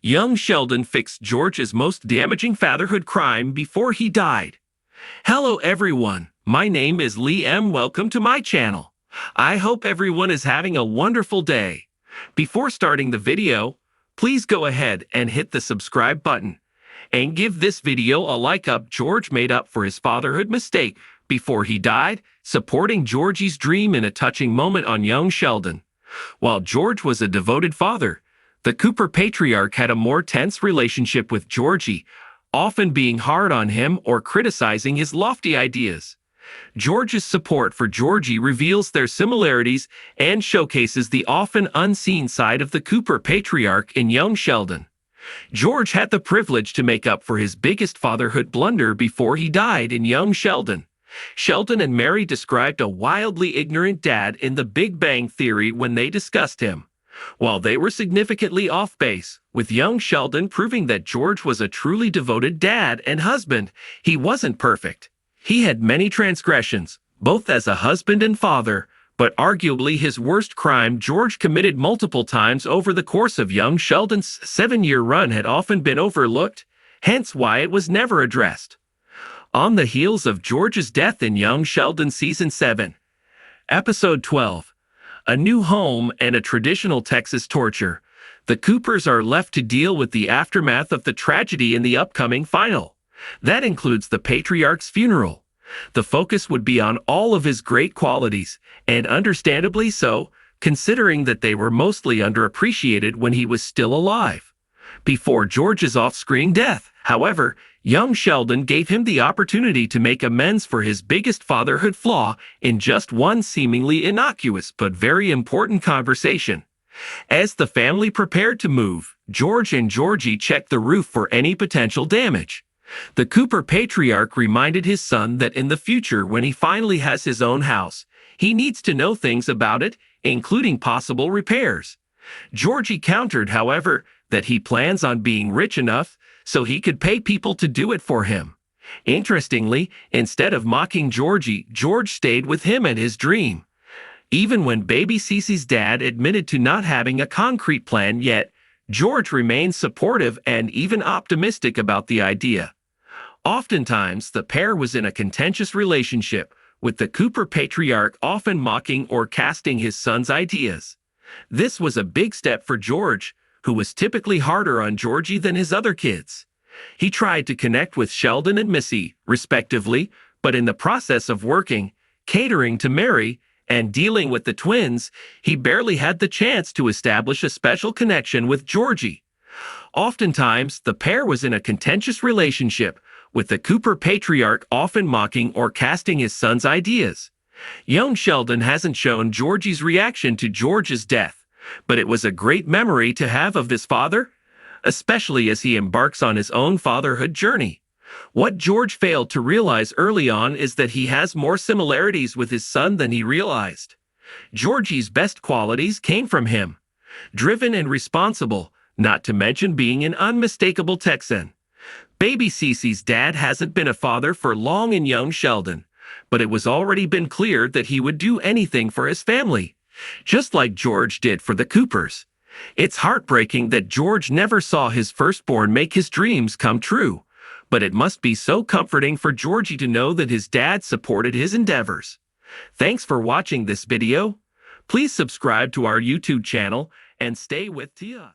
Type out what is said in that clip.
Young Sheldon fixed George's most damaging fatherhood crime before he died. Hello everyone, my name is Lee M. Welcome to my channel. I hope everyone is having a wonderful day. Before starting the video, please go ahead and hit the subscribe button and give this video a like up. George made up for his fatherhood mistake before he died, supporting Georgie's dream in a touching moment on young Sheldon. While George was a devoted father, the Cooper patriarch had a more tense relationship with Georgie, often being hard on him or criticizing his lofty ideas. George's support for Georgie reveals their similarities and showcases the often unseen side of the Cooper patriarch in young Sheldon. George had the privilege to make up for his biggest fatherhood blunder before he died in young Sheldon. Sheldon and Mary described a wildly ignorant dad in The Big Bang Theory when they discussed him. While they were significantly off base, with young Sheldon proving that George was a truly devoted dad and husband, he wasn't perfect. He had many transgressions, both as a husband and father, but arguably his worst crime George committed multiple times over the course of young Sheldon's 7-year run had often been overlooked, hence why it was never addressed. On the heels of George's death in young Sheldon Season 7, Episode 12, A New Home and a Traditional Texas Torture, the Coopers are left to deal with the aftermath of the tragedy in the upcoming final. That includes the patriarch's funeral. The focus would be on all of his great qualities, and understandably so, considering that they were mostly underappreciated when he was still alive. Before George's off-screen death, however, young Sheldon gave him the opportunity to make amends for his biggest fatherhood flaw in just one seemingly innocuous but very important conversation. As the family prepared to move, George and Georgie checked the roof for any potential damage. The Cooper patriarch reminded his son that in the future, when he finally has his own house, he needs to know things about it, including possible repairs. Georgie countered, however, that he plans on being rich enough so he could pay people to do it for him. Interestingly, instead of mocking Georgie, George stayed with him and his dream. Even when baby Cece's dad admitted to not having a concrete plan yet, George remained supportive and even optimistic about the idea. Oftentimes, the pair was in a contentious relationship, with the Cooper patriarch often mocking or casting his son's ideas. This was a big step for George, who was typically harder on Georgie than his other kids. He tried to connect with Sheldon and Missy, respectively, but in the process of working, catering to Mary, and dealing with the twins, he barely had the chance to establish a special connection with Georgie. Oftentimes, the pair was in a contentious relationship, with the Cooper patriarch often mocking or casting his son's ideas. Young Sheldon hasn't shown Georgie's reaction to George's death, but it was a great memory to have of his father, especially as he embarks on his own fatherhood journey. What George failed to realize early on is that he has more similarities with his son than he realized. Georgie's best qualities came from him. Driven and responsible, not to mention being an unmistakable Texan. Baby Cece's dad hasn't been a father for long in young Sheldon, but it was already been clear that he would do anything for his family, just like George did for the Coopers. It's heartbreaking that George never saw his firstborn make his dreams come true, but it must be so comforting for Georgie to know that his dad supported his endeavors. Thanks for watching this video. Please subscribe to our YouTube channel and stay with Tia.